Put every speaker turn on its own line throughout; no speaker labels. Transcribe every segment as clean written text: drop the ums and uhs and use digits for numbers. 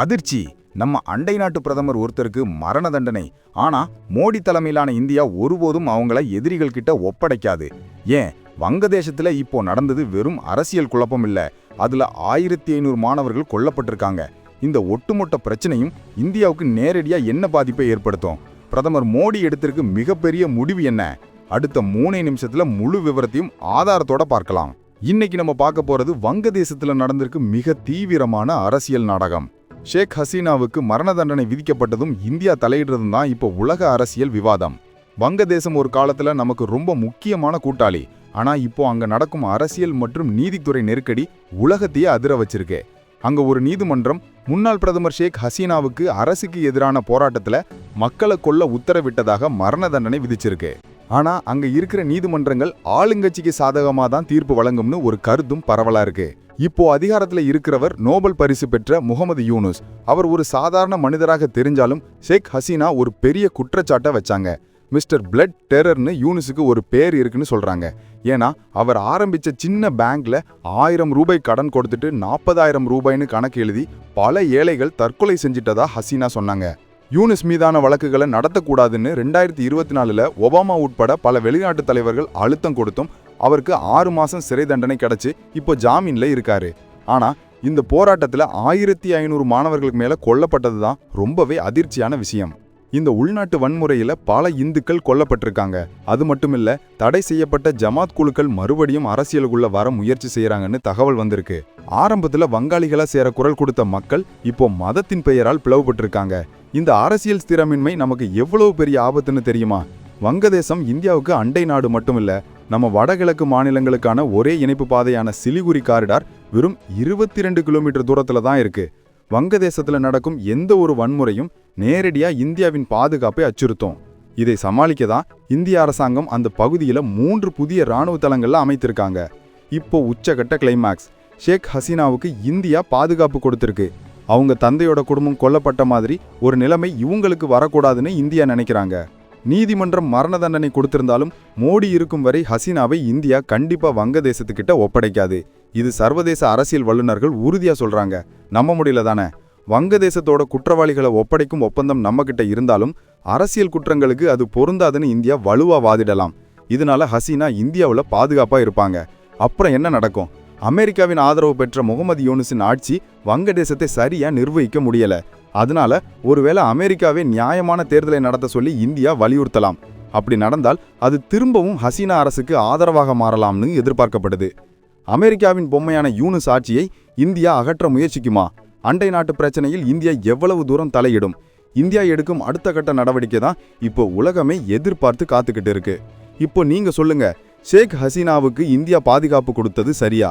அதிர்ச்சி! நம்ம அண்டை நாட்டு பிரதமர் ஒருத்தருக்கு மரண தண்டனை. ஆனா மோடி தலைமையிலான இந்தியா ஒருபோதும் அவங்கள எதிரிகள் கிட்ட ஒப்படைக்காது. ஏன், வங்கதேசத்துல இப்போ நடந்தது வெறும் அரசியல் குழப்பம் இல்ல, அதுல 1500 மாணவர்கள் கொல்லப்பட்டிருக்காங்க. இந்த ஒட்டுமொத்த பிரச்சனையும் இந்தியாவுக்கு நேரடியா என்ன பாதிப்பை ஏற்படுத்தும்? பிரதமர் மோடி எடுத்திருக்கு மிகப்பெரிய முடிவு என்ன? அடுத்த 3 நிமிஷத்துல முழு விவரத்தையும் ஆதாரத்தோட பார்க்கலாம். இன்னைக்கு நம்ம பார்க்க போறது வங்கதேசத்துல நடந்திருக்கு மிக தீவிரமான அரசியல் நாடகம். ஷேக் ஹசீனாவுக்கு மரண தண்டனை விதிக்கப்பட்டதும் இந்தியா தலையிடுறதும் தான் இப்போ உலக அரசியல் விவாதம். வங்கதேசம் ஒரு காலத்துல நமக்கு ரொம்ப முக்கியமான கூட்டாளி. ஆனா இப்போ அங்க நடக்கும் அரசியல் மற்றும் நீதித்துறை நெருக்கடி உலகத்தையே அதிர வச்சிருக்கு. அங்க ஒரு நீதிமன்றம் முன்னாள் பிரதமர் ஷேக் ஹசீனாவுக்கு அரசுக்கு எதிரான போராட்டத்துல மக்களை கொல்ல உத்தரவிட்டதாக மரண தண்டனை விதிச்சிருக்கு. ஆனா அங்க இருக்கிற நீதிமன்றங்கள் ஆளுங்கட்சிக்கு சாதகமா தான் தீர்ப்பு வழங்கும்னு ஒரு கருத்தும் பரவலா இருக்கு. இப்போ அதிகாரத்துல இருக்கிறவர் நோபல் பரிசு பெற்ற முகமது யூனுஸ். அவர் ஒரு சாதாரண மனிதராக தெரிஞ்சாலும் ஷேக் ஹசீனா ஒரு பெரிய குற்றச்சாட்டை வச்சாங்க. மிஸ்டர் பிளட் டெரர்னு யூனுஸுக்கு ஒரு பேர் இருக்குன்னு சொல்றாங்க. ஏன்னா அவர் ஆரம்பிச்ச சின்ன பேங்க்ல 1000 ரூபாய் கடன் கொடுத்துட்டு 40,000 ரூபாய்னு கணக்கு எழுதி பல ஏழைகள் தற்கொலை செஞ்சிட்டதா ஹசீனா சொன்னாங்க. யூனுஸ் மீதான வழக்குகளை நடத்தக்கூடாதுன்னு 2024 ஒபாமா உட்பட பல வெளிநாட்டு தலைவர்கள் அழுத்தம் கொடுத்தும் அவருக்கு 6 மாசம் சிறை தண்டனை கிடைச்சு இப்போ ஜாமீன்ல இருக்காரு. ஆனா இந்த போராட்டத்துல 1500 மாணவர்களுக்கு மேல கொல்லப்பட்டது தான் ரொம்பவே அதிர்ச்சியான விஷயம். இந்த உள்நாட்டு வன்முறையில பல இந்துக்கள் கொல்லப்பட்டிருக்காங்க. அது மட்டுமில்ல, தடை செய்யப்பட்ட ஜமாத் குழுக்கள் மறுபடியும் அரசியலுக்குள்ள வர முயற்சி செய்யறாங்கன்னு தகவல் வந்திருக்கு. ஆரம்பத்துல வங்காளிகளா சேர குரல் கொடுத்த மக்கள் இப்போ மதத்தின் பெயரால் பிளவுபட்டிருக்காங்க. இந்த அரசியல் ஸ்திரமின்மை நமக்கு எவ்வளவு பெரிய ஆபத்துன்னு தெரியுமா? வங்கதேசம் இந்தியாவுக்கு அண்டை நாடு மட்டுமில்ல, நம்ம வடகிழக்கு மாநிலங்களுக்கான ஒரே இணைப்பு பாதையான சிலிகுரி காரிடார் வெறும் 22 கிலோமீட்டர் தூரத்துல தான் இருக்கு. வங்கதேசத்துல நடக்கும் எந்த ஒரு வன்முறையும் நேரடியா இந்தியாவின் பாதுகாப்பை அச்சுறுத்தும். இதை சமாளிக்க தான் இந்திய அரசாங்கம் அந்த பகுதியில 3 புதிய இராணுவ தளங்கள்ல அமைத்திருக்காங்க. இப்போ உச்சகட்ட கிளைமாக்ஸ். ஷேக் ஹசீனாவுக்கு இந்தியா பாதுகாப்பு கொடுத்திருக்கு. அவங்க தந்தையோட குடும்பம் கொல்லப்பட்ட மாதிரி ஒரு நிலைமை இவங்களுக்கு வரக்கூடாதுன்னு இந்தியா நினைக்கிறாங்க. நீதிமன்றம் மரண தண்டனை கொடுத்திருந்தாலும் மோடி இருக்கும் வரை ஹசீனாவை இந்தியா கண்டிப்பா வங்கதேசத்துக்கிட்ட ஒப்படைக்காது. இது சர்வதேச அரசியல் வல்லுநர்கள் உறுதியா சொல்றாங்க. நம்ப முடியல தானே? வங்கதேசத்தோட குற்றவாளிகளை ஒப்படைக்கும் ஒப்பந்தம் நம்ம கிட்ட இருந்தாலும் அரசியல் குற்றங்களுக்கு அது பொருந்தாதுன்னு இந்தியா வலுவா வாதிடலாம். இதனால ஹசீனா இந்தியாவுல பாதுகாப்பா இருப்பாங்க. அப்புறம் என்ன நடக்கும்? அமெரிக்காவின் ஆதரவு பெற்ற முகமது யூனுஸின் ஆட்சி வங்கதேசத்தை சரியா நிர்வகிக்க முடியல. அதனால ஒருவேளை அமெரிக்காவே நியாயமான தேர்தலை நடத்த சொல்லி இந்தியா வலியுறுத்தலாம். அப்படி நடந்தால் அது திரும்பவும் ஹசீனா அரசுக்கு ஆதரவாக மாறலாம்னு எதிர்பார்க்கப்படுது. அமெரிக்காவின் பொம்மையான யூனுஸ் ஆட்சியை இந்தியா அகற்ற முயற்சிக்குமா? அண்டை நாட்டு பிரச்சனையில் இந்தியா எவ்வளவு தூரம் தலையிடும்? இந்தியா எடுக்கும் அடுத்த கட்ட நடவடிக்கை தான் இப்போ உலகமே எதிர்பார்த்து காத்துக்கிட்டு இருக்கு. இப்போ நீங்க சொல்லுங்க, ஷேக் ஹசீனாவுக்கு இந்தியா பாதுகாப்பு கொடுத்தது சரியா?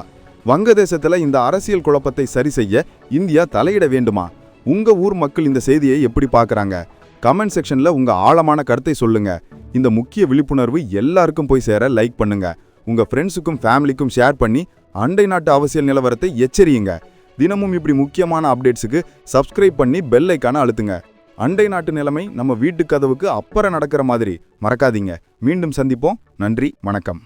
வங்கதேசத்துல இந்த அரசியல் குழப்பத்தை சரி செய்ய இந்தியா தலையிட வேண்டுமா? உங்க ஊர் மக்கள் இந்த செய்தியை எப்படி பார்க்கறாங்க? கமெண்ட் செக்ஷன்ல உங்க ஆழமான கருத்தை சொல்லுங்க. இந்த முக்கிய விழிப்புணர்வு எல்லாருக்கும் போய் சேர லைக் பண்ணுங்க. உங்க ஃப்ரெண்ட்ஸுக்கும் ஃபேமிலிக்கும் ஷேர் பண்ணி அண்டை நாட்டு அரசியல் நிலவரத்தை எச்சரியுங்க. தினமும் இப்படி முக்கியமான அப்டேட்ஸுக்கு சப்ஸ்கிரைப் பண்ணி பெல் ஐக்கான அழுத்துங்க. அண்டை நாட்டு நிலைமை நம்ம வீட்டு கதவுக்கு அப்புறம் நடக்கிற மாதிரி மறக்காதீங்க. மீண்டும் சந்திப்போம். நன்றி, வணக்கம்.